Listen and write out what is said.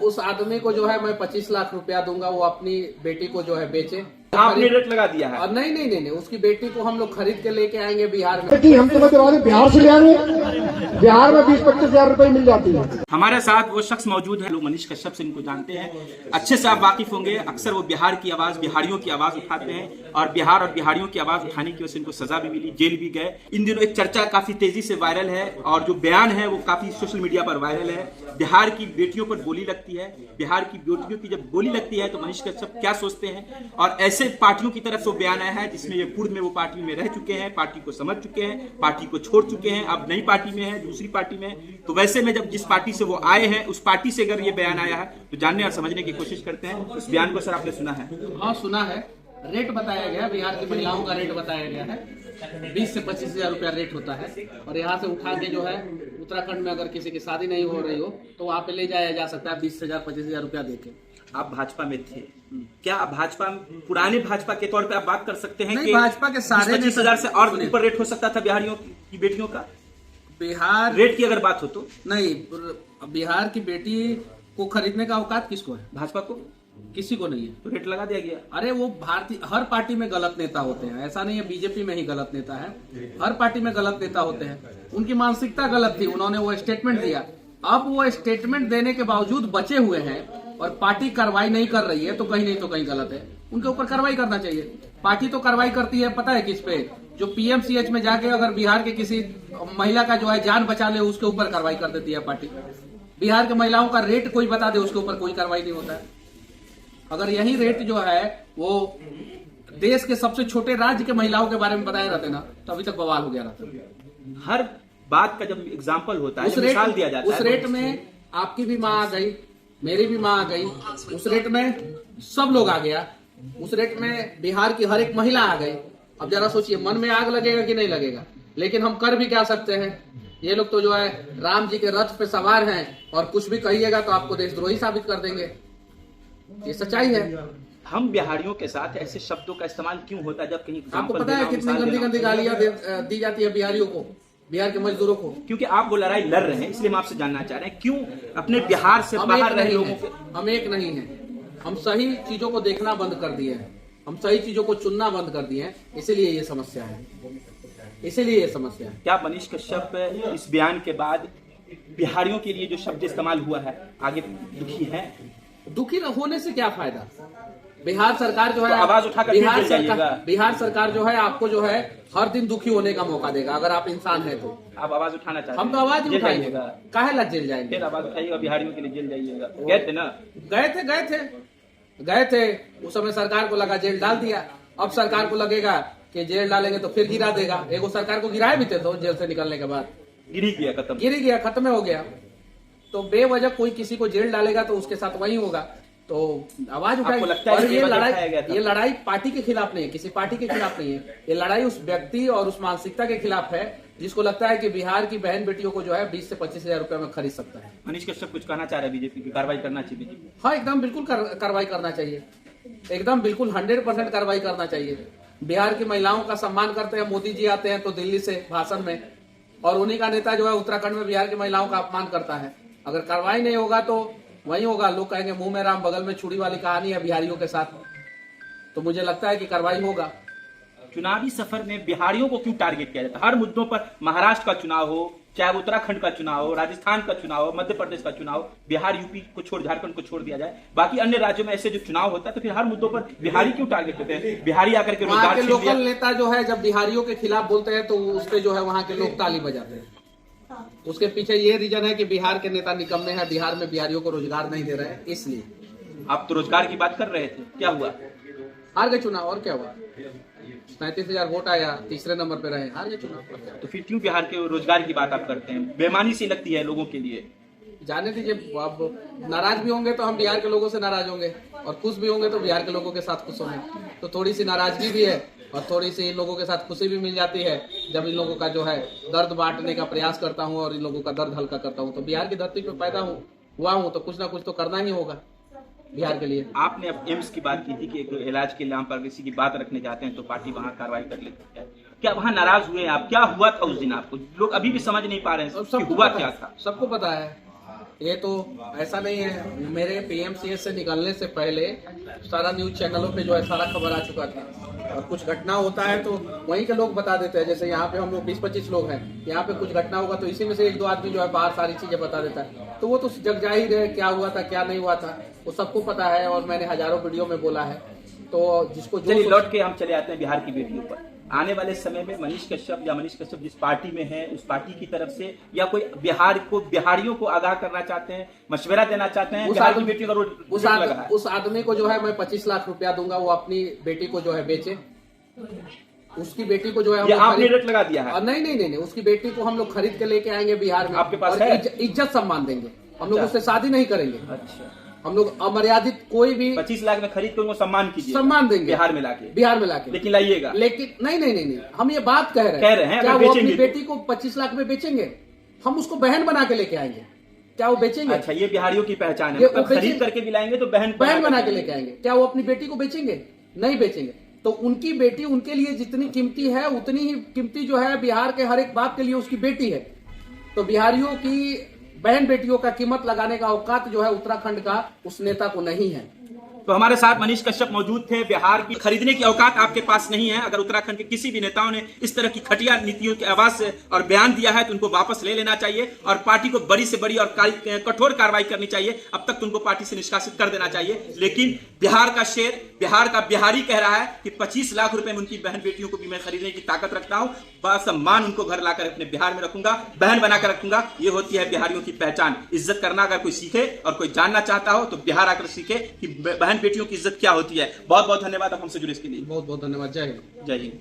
उस आदमी को जो है मैं 25 लाख रुपया दूंगा, वो अपनी बेटी को जो है बेचे। आपने रेट लगा दिया है? और नहीं, उसकी बेटी को हम लोग खरीद के लेके आएंगे बिहार में। हम तो मतलब बिहार से ले आएंगे, बिहार में 20-25 हजार रुपए मिल जाती है। हमारे साथ वो शख्स मौजूद है, लोग मनीष कश्यप से इनको जानते हैं, अच्छे से आप वाकिफ होंगे। अक्सर वो बिहार की आवाज, बिहारियों की आवाज उठाते हैं और बिहार और बिहारियों की आवाज उठाने की वजह से इनको सजा भी मिली, जेल भी गए। इन दिनों एक चर्चा काफी तेजी से वायरल है और जो बयान है वो काफी सोशल मीडिया पर वायरल है। बिहार की बेटियों पर गोली लगती है, बिहार की बेटियों की जब गोली लगती है तो मनीष कश्यप क्या सोचते हैं? और ऐसे पार्टियों की तरफ से वो बयान आया है जिसमें ये पूर्व में वो पार्टी में रह चुके हैं, पार्टी को समझ चुके हैं, पार्टी को छोड़ चुके हैं, अब नई पार्टी में है, दूसरी पार्टी में। तो वैसे में जब जिस पार्टी से वो आए हैं उस पार्टी से अगर ये बयान आया है तो जानने और समझने की कोशिश करते हैं। उस बयान को सर आपने सुना है? हाँ सुना है। रेट बताया गया, बिहार की महिलाओं का रेट बताया गया है, 20 से 25 हजार रुपया रेट होता है। और यहाँ से उठा के जो है उत्तराखंड में अगर किसी की शादी नहीं हो रही हो तो वहाँ पे ले जाया जा सकता है 20,000-25 हजार रुपया देके। आप भाजपा में थे, क्या भाजपा पुराने भाजपा के तौर पे आप बात कर सकते हैं कि भाजपा के सारे 25,000 से और ऊपर रेट हो सकता था बिहारियों की बेटियों का? बिहार रेट की अगर बात हो तो नहीं, बिहार की बेटी को खरीदने का औकात किसको है? भाजपा को किसी को नहीं है, तो रेट लगा दिया गया। अरे वो भारतीय हर पार्टी में गलत नेता होते हैं, ऐसा नहीं है बीजेपी में ही गलत नेता है, हर पार्टी में गलत नेता होते हैं। उनकी मानसिकता गलत थी, उन्होंने वो स्टेटमेंट दिया। अब वो स्टेटमेंट देने के बावजूद बचे हुए हैं और पार्टी कार्रवाई नहीं कर रही है तो कहीं नहीं तो कहीं गलत है। उनके ऊपर कार्रवाई करना चाहिए। पार्टी तो कार्रवाई करती है, पता है किस पे? जो पीएमसीएच में जाके अगर बिहार के किसी महिला का जो है जान बचा ले उसके ऊपर कार्रवाई कर देती है पार्टी। बिहार के महिलाओं का रेट कोई बता दे उसके ऊपर कोई कार्रवाई नहीं होता है। अगर यही रेट जो है वो देश के सबसे छोटे राज्य के महिलाओं के बारे में बताए रहते ना तो अभी तक बवाल हो गया रहता। हर बात का जब एग्जाम्पल होता है, मिसाल दिया जाता है। उस रेट में आपकी भी माँ आ गई, मेरी भी माँ आ गई, उस रेट में सब लोग आ गया, उस रेट में बिहार की हर एक महिला आ गई। अब जरा सोचिए, मन में आग लगेगा कि नहीं लगेगा? लेकिन हम कर भी क्या सकते हैं? ये लोग तो जो है राम जी के रथ पे सवार हैं और कुछ भी कहिएगा तो आपको देशद्रोही साबित कर देंगे। ये सच्चाई है। हम बिहारियों के साथ ऐसे शब्दों का इस्तेमाल क्यों होता है? जब कहीं आपको पता है कितनी गंदी गंदी गालियां दी जाती है बिहारियों को, बिहार के मजदूरों को? क्योंकि आप वो लड़ाई लड़ रहे हैं, इसलिए हम आपसे जानना चाह रहे हैं क्यों अपने बिहार से बाहर रहे लोगों के। हम एक नहीं है, हम सही चीजों को देखना बंद कर दिए हैं, हम सही चीजों को चुनना बंद कर दिए हैं, इसीलिए ये समस्या है, इसीलिए ये समस्या है। क्या मनीष कश्यप इस बयान के बाद बिहारियों के लिए जो शब्द इस्तेमाल हुआ है आगे दुखी है? दुखी होने से क्या फायदा? बिहार सरकार जो है तो आवाज उठाकर बिहार सरकार जो है आपको जो है हर दिन दुखी होने का मौका देगा अगर आप इंसान है तो। आप आवाज उठाना चाहते हैं? हम तो आवाज ही उठाएंगे, काहे ला जेल जाएंगे? फिर आवाज उठाइएगा, बिहारियों के लिए जेल जाइएगा। गए थे ना? गए थे उस समय सरकार को लगा जेल डाल दिया। अब सरकार को लगेगा कि जेल डालेंगे तो फिर गिरा देगा। एगो सरकार को गिराए भी थे तो जेल से निकलने के बाद गिरी गया, खत्म हो गया। तो बेवजह कोई किसी को जेल डालेगा तो उसके साथ वही होगा, तो आवाज उठाएगी। और ये लड़ाई पार्टी के खिलाफ नहीं है, किसी पार्टी के खिलाफ नहीं है, ये लड़ाई उस व्यक्ति और उस मानसिकता के खिलाफ है जिसको लगता है कि बिहार की बहन बेटियों को जो है 20 से 25 हजार रुपए में खरीद सकता है। मनीष कश्यप कुछ कहना चाह रहे हैं बीजेपी की कार्रवाई करना चाहिए? हाँ एकदम बिल्कुल कार्रवाई करना चाहिए, एकदम बिल्कुल 100% कार्रवाई करना चाहिए। बिहार की महिलाओं का सम्मान करते हैं, मोदी जी आते हैं तो दिल्ली से भाषण में, और उन्हीं का नेता जो है उत्तराखंड में बिहार की महिलाओं का अपमान करता है। अगर कार्रवाई नहीं होगा तो वही होगा, लोग कहेंगे मुंह में राम बगल में छुरी वाली कहानी है बिहारियों के साथ। तो मुझे लगता है कि कार्रवाई होगा। चुनावी सफर में बिहारियों को क्यों टारगेट किया जाता है? हर मुद्दों पर, महाराष्ट्र का चुनाव हो, चाहे उत्तराखंड का चुनाव हो, राजस्थान का चुनाव हो, मध्य प्रदेश का चुनाव, बिहार यूपी को छोड़ झारखंड को छोड़ दिया जाए, बाकी अन्य राज्यों में ऐसे जो चुनाव होता है तो फिर हर मुद्दों पर बिहारी क्यों टारगेट होते हैं? बिहारी आकर के वहाँ के लोकल नेता जो है जब बिहारियों के खिलाफ बोलते हैं तो उस पर जो है वहाँ के लोग ताली बजाते हैं। उसके पीछे ये रीजन है कि बिहार के नेता निकम्मे हैं, बिहार में बिहारियों को रोजगार नहीं दे रहे हैं, इसलिए। आप तो रोजगार की बात कर रहे थे, क्या हुआ? हार गए चुनाव, और क्या हुआ? 37,000 वोट आया, तीसरे नंबर पे रहे, हार गए चुनाव। तो फिर क्यों बिहार के रोजगार की बात आप करते हैं? बेईमानी सी लगती है लोगों के लिए। जाने दीजिए, अब नाराज भी होंगे तो हम बिहार के लोगों से नाराज होंगे, और खुश भी होंगे तो बिहार के लोगों के साथ खुश होंगे। तो थोड़ी सी नाराजगी भी है और थोड़ी सी इन लोगों के साथ खुशी भी मिल जाती है जब इन लोगों का जो है दर्द बांटने का प्रयास करता हूँ और इन लोगों का दर्द हल्का करता हूँ। तो बिहार की धरती पे पैदा हुआ हूँ तो कुछ ना कुछ तो करना ही होगा बिहार के लिए। आपने अब एम्स की बात की थी कि एक इलाज के नाम पर किसी की बात रखने जाते हैं तो पार्टी वहां कार्रवाई कर लेती है। क्या वहां नाराज हुए आप? क्या हुआ था उस दिन? आपको लोग अभी भी समझ नहीं पा रहे हैं कि हुआ क्या था। सबको पता है, ये तो ऐसा नहीं है, मेरे पीएमसीएच से निकलने से पहले सारा न्यूज चैनलों पे जो है सारा खबर आ चुका था। और कुछ घटना होता है तो वहीं के लोग बता देते हैं। जैसे यहाँ पे हम लोग 20-25 लोग हैं, यहाँ पे कुछ घटना होगा तो इसी में से 1-2 आदमी जो है बाहर सारी चीजें बता देता है। तो वो तो जग जाहिर है क्या हुआ था क्या नहीं हुआ था, वो सबको पता है। और मैंने हजारों वीडियो में बोला है। तो जिसको जो चलिए लौट के हम चले आते हैं बिहार की बेटियों पर। आने वाले समय में मनीष कश्यप जिस पार्टी में है उस पार्टी की तरफ से या कोई बिहारियों को आगाह करना चाहते हैं, मशवरा देना चाहते हैं, बिहार की बेटियों का रोड उस आदमी को जो है मैं 25 लाख रुपया दूंगा, वो अपनी बेटी को जो है बेचे। उसकी बेटी को जो है आपने रेट लगा दिया है? नहीं, उसकी बेटी को हम लोग खरीद के लेके आएंगे बिहार में। आपके पास है? इज्जत सम्मान देंगे हम लोग, उससे शादी नहीं करेंगे। अच्छा, हम लोग अमर्यादित कोई भी 25 लाख में खरीद कर उनको सम्मान कीजिए, सम्मान देंगे बिहार में लाके लेकिन लाइएगा। लेकिन नहीं, हम ये बात कह रहे हैं क्या वो अपनी बेटी को 25 लाख में बेचेंगे? हम उसको बहन बना के लेके आएंगे, क्या वो बेचेंगे? अच्छा, ये बिहारियों की पहचान है, मतलब खरीद करके भी लाएंगे तो बहन बना के लेके आएंगे। क्या वो अपनी बेटी को बेचेंगे? नहीं बेचेंगे। तो उनकी बेटी उनके लिए जितनी कीमती है उतनी ही कीमती जो है बिहार के हर एक बाप के लिए उसकी बेटी है। तो बिहारियों की बहन बेटियों का कीमत लगाने का औकात जो है उत्तराखंड का उस नेता को नहीं है। तो हमारे साथ मनीष कश्यप मौजूद थे। बिहार की खरीदने की औकात आपके पास नहीं है। अगर उत्तराखंड के किसी भी नेताओं ने इस तरह की घटिया नीतियों की आवाज से और बयान दिया है तो उनको वापस ले लेना चाहिए और पार्टी को बड़ी से बड़ी और कठोर कार्रवाई करनी चाहिए। अब तक तो उनको पार्टी से निष्कासित कर देना चाहिए। लेकिन बिहार का शेर, बिहार का बिहारी कह रहा है कि 25 लाख रुपए में उनकी बहन बेटियों को भी मैं खरीदने की ताकत रखता हूं, सम्मान उनको घर लाकर अपने बिहार में रखूंगा, बहन बनाकर रखूंगा। ये होती है बिहारियों की पहचान। इज्जत करना अगर कोई सीखे और कोई जानना चाहता हो तो बिहार आकर सीखे कि बहन बेटियों की इज्जत क्या होती है। बहुत बहुत धन्यवाद आप हमसे जुड़े इसके लिए। बहुत बहुत धन्यवाद। जय हिंद। जय हिंद।